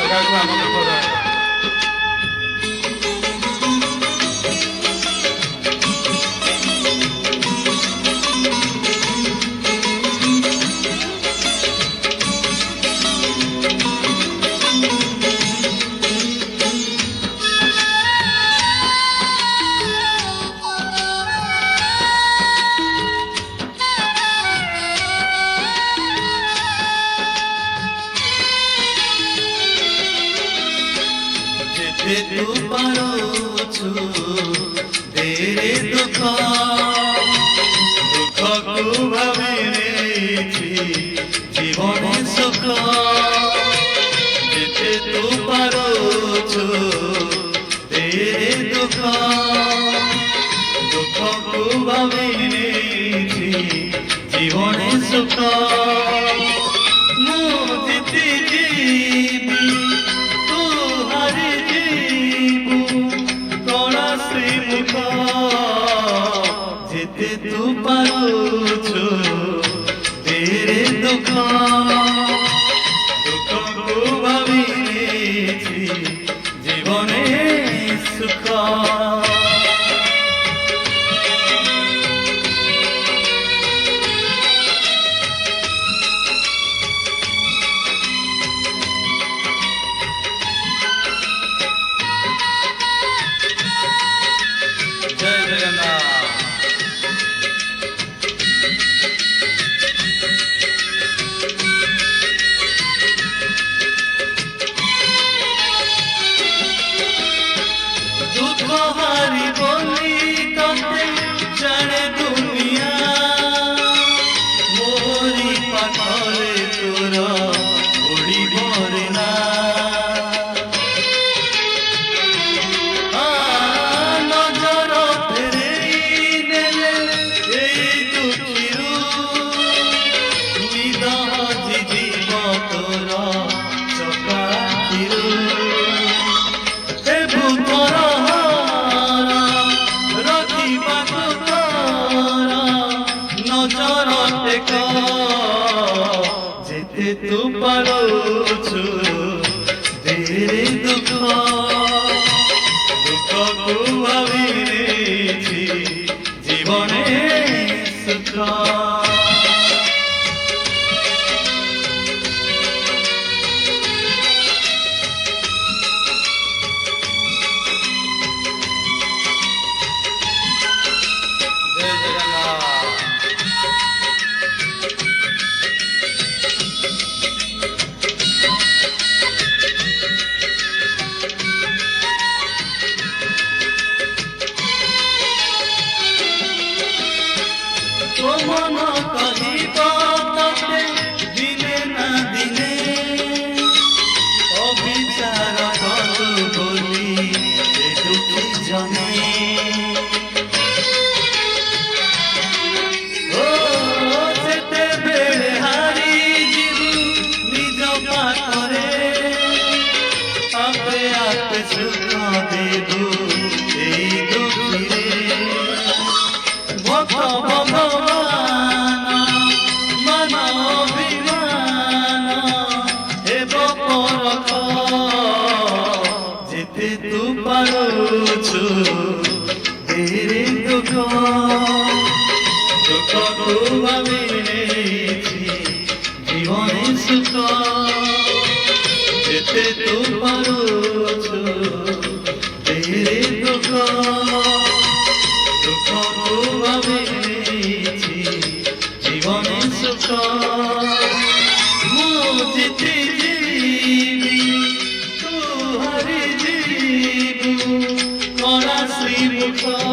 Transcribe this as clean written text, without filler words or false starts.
ଜଗାକୁ ଆମ ବିପଦ तू पारोछु तेरे दुख दुख को भावी जीवन सुख जेते तू पारोछु तेरे दुख दुख को भावी जीवन सुख जेते तू पारोछु तेरे दुख दुख को भावी जीवने सुख जय जगन्नाथ हारी बोली कते जाने दुनिया मोरी पाखरे तोर उड़ी बरना नजर फेरेई नेले एई दुखीरू निद हजिजीव तोर चकाखिरू हे भूतर नजर टेक जेते तू पारोछु तेरे दुख दुख को भावी जीवने सुख मन कहिबा तते दिने ना दिने अविचार करू बोली ए दुखी जने ओ जेते बेले हारी जीवु निज पाखरे आपे आपे सुख देबु एई दुखीरे भगवान जेते तू पारोछु तेरे दुख दुख को भावी जीवन सुख जेते तू पारोछु तेरे दुख दुख को भावी जीवन सुख मुझे श्री मुख